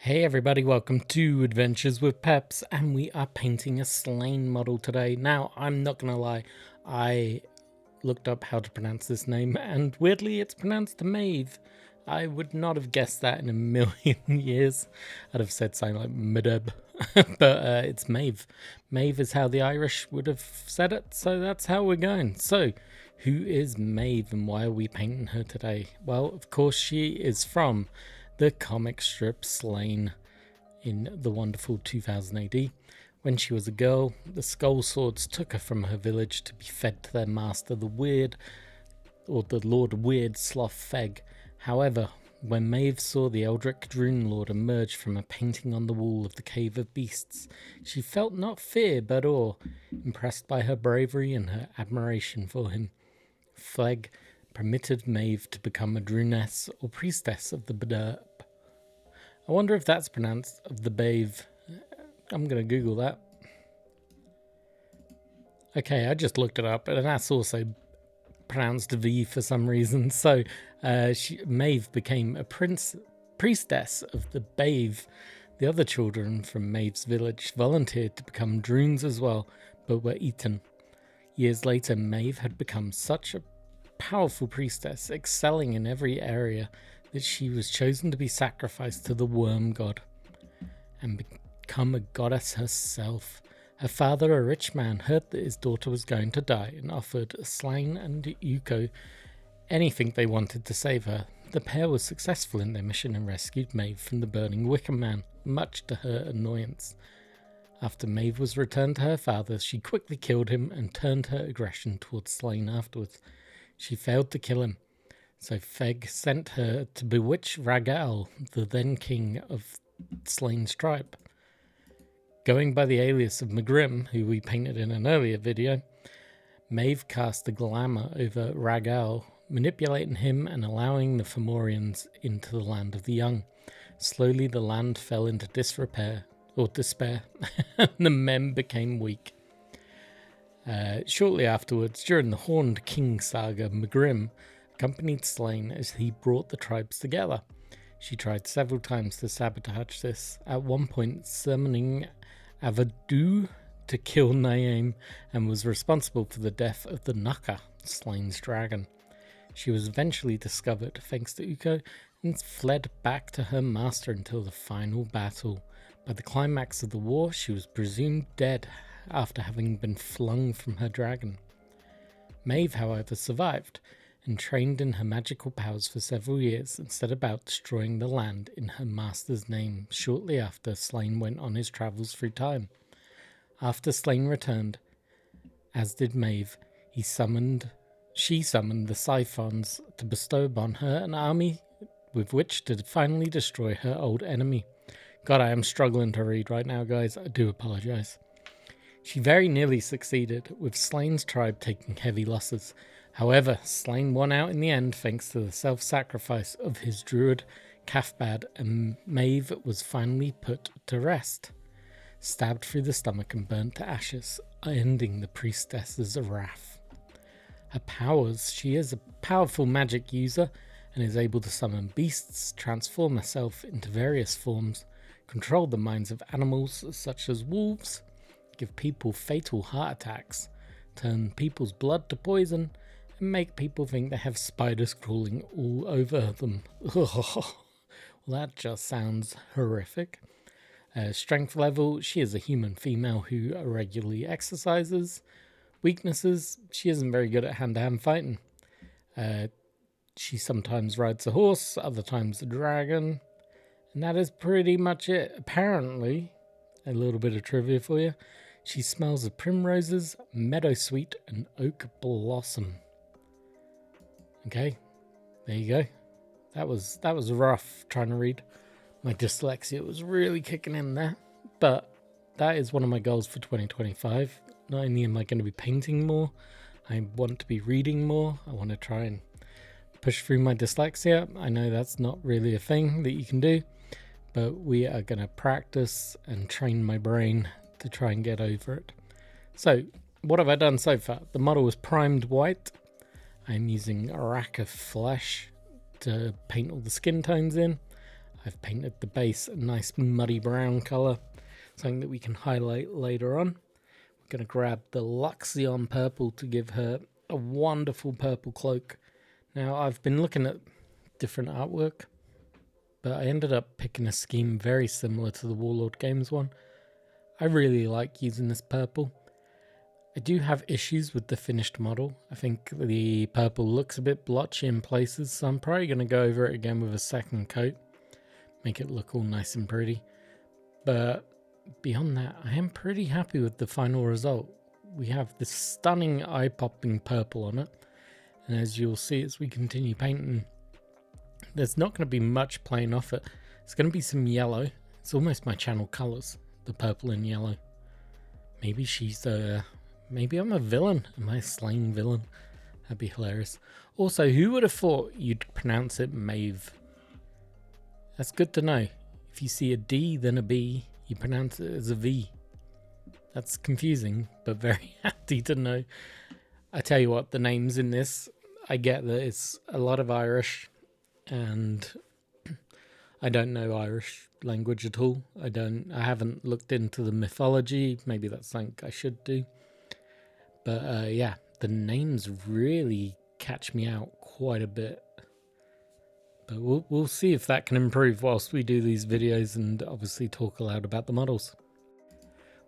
Hey everybody, welcome to Adventures with Peps, and we are painting a Sláine model today. Now, I'm not gonna lie, I looked up how to pronounce this name, and weirdly it's pronounced Maeve. I would not have guessed that in a million years. I'd have said something like Medb, but it's Maeve. Maeve is how the Irish would have said it, so that's how we're going. So, who is Maeve and why are we painting her today? Well, of course she is from the comic strip Sláine in the wonderful 2000 AD. When she was a girl, the Skull Swords took her from her village to be fed to their master, the Lord Weird Slough Feg. However, when Maeve saw the Eldritch Drune Lord emerge from a painting on the wall of the Cave of Beasts, she felt not fear but awe, impressed by her bravery and her admiration for him. Feg permitted Maeve to become a Druness or Priestess of the Medb. I wonder if that's pronounced of the Bave. I'm going to Google that. Okay, I just looked it up, and that's also pronounced V for some reason. So Maeve became a priestess of the Bave. The other children from Maeve's village volunteered to become Drunes as well, but were eaten. Years later, Maeve had become such a powerful priestess, excelling in every area, that she was chosen to be sacrificed to the worm god and become a goddess herself. Her father, a rich man, heard that his daughter was going to die and offered Sláine and Uko anything they wanted to save her. The pair was successful in their mission and rescued Maeve from the burning Wicker Man, much to her annoyance. After Maeve was returned to her father, she quickly killed him and turned her aggression towards Sláine afterwards. She failed to kill him, so Feg sent her to bewitch Ragal, the then king of Slaine's tribe. Going by the alias of Magrim, who we painted in an earlier video, Maeve cast a glamour over Ragal, manipulating him and allowing the Fomorians into the land of the young. Slowly the land fell into despair, and the men became weak. Shortly afterwards, during the Horned King saga, Magrim accompanied Sláine as he brought the tribes together. She tried several times to sabotage this, at one point summoning Avadu to kill Naim, and was responsible for the death of the Naka, Slaine's dragon. She was eventually discovered thanks to Uko and fled back to her master until the final battle. By the climax of the war, she was presumed dead after having been flung from her dragon. Maeve, however, survived and trained in her magical powers for several years and set about destroying the land in her master's name shortly after Sláine went on his travels through time. After Sláine returned, as did Maeve, she summoned the Siphons to bestow upon her an army with which to finally destroy her old enemy. God, I am struggling to read right now, guys. I do apologize. She very nearly succeeded, with Slaine's tribe taking heavy losses. However, Sláine won out in the end thanks to the self-sacrifice of his druid, Cathbad, and Maeve was finally put to rest, stabbed through the stomach and burnt to ashes, ending the priestess's wrath. Her powers: she is a powerful magic user and is able to summon beasts, transform herself into various forms, control the minds of animals such as wolves, give people fatal heart attacks, turn people's blood to poison, and make people think they have spiders crawling all over them. Well, that just sounds horrific. Strength level: she is a human female who regularly exercises. Weaknesses: she isn't very good at hand-to-hand fighting. She sometimes rides a horse, other times a dragon, and that is pretty much it. Apparently, a little bit of trivia for you: she smells of primroses, meadowsweet, and oak blossom. Okay, there you go. That was rough trying to read. My dyslexia was really kicking in there. But that is one of my goals for 2025. Not only am I going to be painting more, I want to be reading more. I want to try and push through my dyslexia. I know that's not really a thing that you can do, but we are going to practice and train my brain to try and get over it. So, what have I done so far? The model was primed white. I'm using a rack of flesh to paint all the skin tones in. I've painted the base a nice muddy brown colour, something that we can highlight later on. We're going to grab the Luxion purple to give her a wonderful purple cloak. Now, I've been looking at different artwork, but I ended up picking a scheme very similar to the Warlord Games one. I really like using this purple. I do have issues with the finished model. I think the purple looks a bit blotchy in places, so I'm probably going to go over it again with a second coat. Make it look all nice and pretty. But beyond that, I am pretty happy with the final result. We have this stunning eye-popping purple on it. And as you'll see as we continue painting, there's not going to be much playing off it. It's going to be some yellow. It's almost my channel colours, the purple and yellow. Maybe she's maybe I'm a villain. Am I a Sláine villain? That'd be hilarious. Also, who would have thought you'd pronounce it Maeve? That's good to know. If you see a D then a B, you pronounce it as a V. That's confusing, but very handy to know. I tell you what, the names in this, I get that it's a lot of Irish, and I don't know Irish language at all. I haven't looked into the mythology. Maybe that's something I should do. But yeah, the names really catch me out quite a bit. But we'll see if that can improve whilst we do these videos and obviously talk aloud about the models.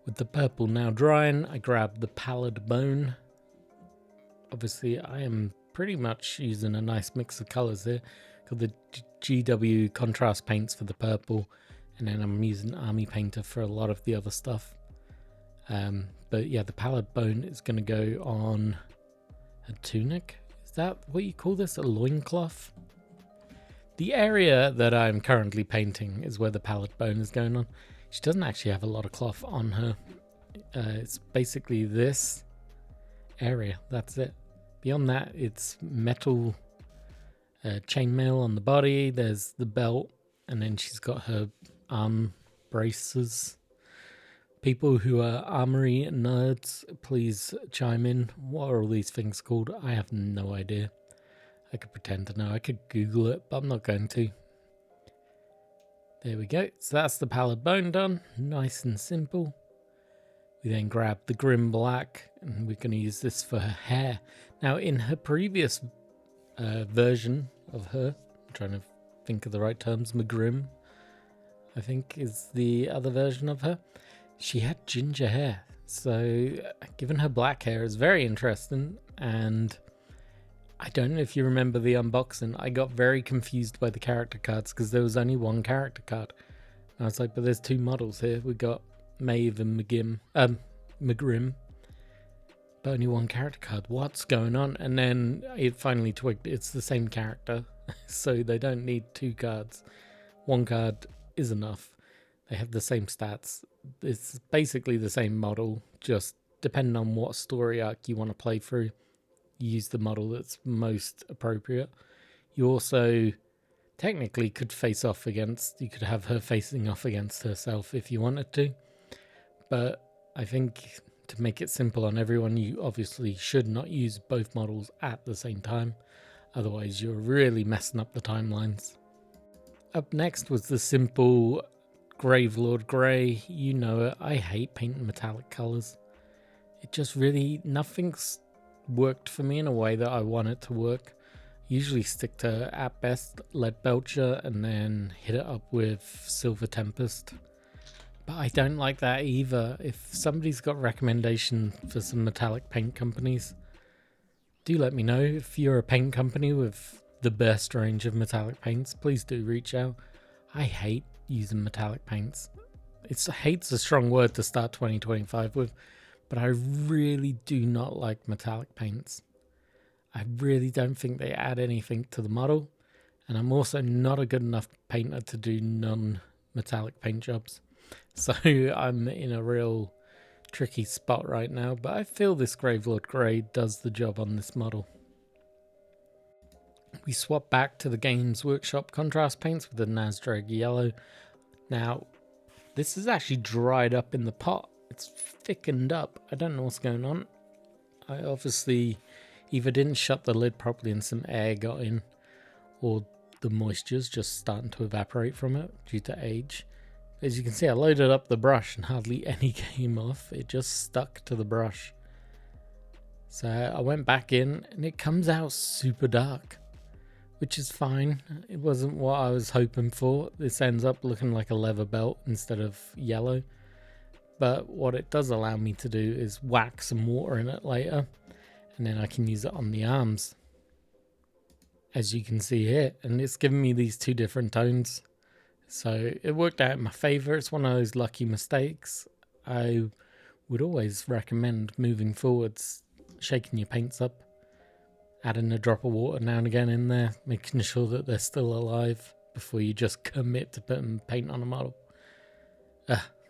With the purple now drying, I grab the pallid bone. Obviously, I am pretty much using a nice mix of colours here. Got the GW contrast paints for the purple, and then I'm using Army Painter for a lot of the other stuff. But yeah, the pallid bone is going to go on a tunic. Is that what you call this? A loincloth? The area that I'm currently painting is where the pallid bone is going on. She doesn't actually have a lot of cloth on her. It's basically this area. That's it. Beyond that, it's metal chainmail on the body. There's the belt, and then she's got her arm braces. People who are armory nerds, please chime in. What are all these things called? I have no idea. I could pretend to know. I could Google it, but I'm not going to. There we go. So that's the pallid bone done. Nice and simple. We then grab the Grim Black, and we're going to use this for her hair. Now, in her previous version of her, I'm trying to think of the right terms, Magrim, I think is the other version of her. She had ginger hair. So, given her black hair is very interesting, and I don't know if you remember the unboxing. I got very confused by the character cards because there was only one character card. And I was like, but there's two models here. We got Maeve and Magrim, but only one character card. What's going on? And then it finally twigged. It's the same character, so they don't need two cards. One card is enough. They have the same stats. It's basically the same model, just depending on what story arc you want to play through. Use the model that's most appropriate. You also technically could face off against, you could have her facing off against herself if you wanted to, but I think to make it simple on everyone, you obviously should not use both models at the same time, otherwise you're really messing up the timelines. Up next was the simple Gravelord Grey. You know it, I hate painting metallic colours. It just really, nothing's worked for me in a way that I want it to work. Usually stick to, at best, Lead Belcher and then hit it up with Silver Tempest. But I don't like that either. If somebody's got recommendation for some metallic paint companies, do let me know. If you're a paint company with the best range of metallic paints, please do reach out. I hate using metallic paints. Hate's a strong word to start 2025 with. But I really do not like metallic paints. I really don't think they add anything to the model. And I'm also not a good enough painter to do non-metallic paint jobs. So I'm in a real tricky spot right now. But I feel this Gravelord Grey does the job on this model. We swap back to the Games Workshop contrast paints with the Nazdrag Yellow. Now, this is actually dried up in the pot. It's thickened up. I don't know what's going on. I obviously either didn't shut the lid properly and some air got in, or the moisture's just starting to evaporate from it due to age. As you can see, I loaded up the brush and hardly any came off. It just stuck to the brush. So I went back in and it comes out super dark, which is fine. It wasn't what I was hoping for. This ends up looking like a leather belt instead of yellow. But what it does allow me to do is whack some water in it later, and then I can use it on the arms, as you can see here. And it's giving me these two different tones. So it worked out in my favor. It's one of those lucky mistakes. I would always recommend moving forwards, shaking your paints up, adding a drop of water now and again in there, making sure that they're still alive before you just commit to putting paint on a model.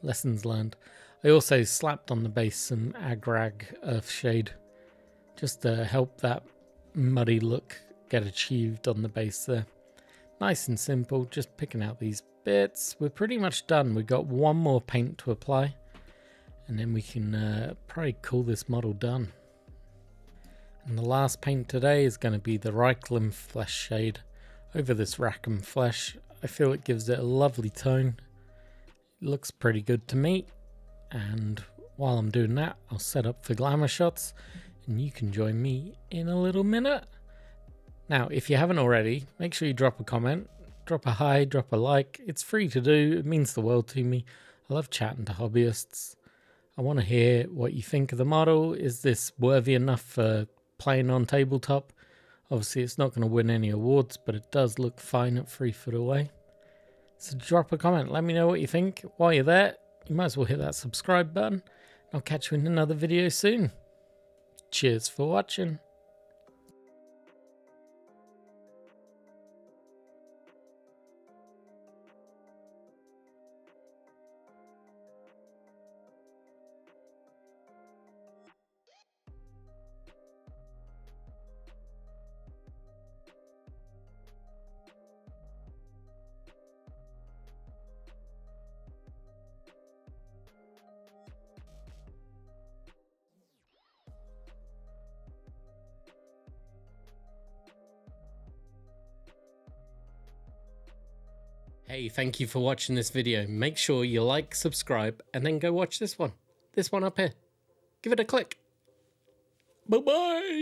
Lessons learned. I also slapped on the base some Agrag Earthshade just to help that muddy look get achieved on the base there. Nice and simple, just picking out these bits. We're pretty much done. We've got one more paint to apply and then we can probably call this model done. And the last paint today is going to be the Reiklim Flesh shade over this Rackham Flesh. I feel it gives it a lovely tone. It looks pretty good to me. And while I'm doing that, I'll set up for glamour shots and you can join me in a little minute. Now, if you haven't already, make sure you drop a comment, drop a hi, drop a like. It's free to do. It means the world to me. I love chatting to hobbyists. I want to hear what you think of the model. Is this worthy enough for playing on tabletop? Obviously, it's not going to win any awards, but it does look fine at 3 foot away. So drop a comment. Let me know what you think. While you're there, you might as well hit that subscribe button. I'll catch you in another video soon. Cheers for watching. Hey, thank you for watching this video. Make sure you like, subscribe, and then go watch this one. This one up here. Give it a click. Bye-bye.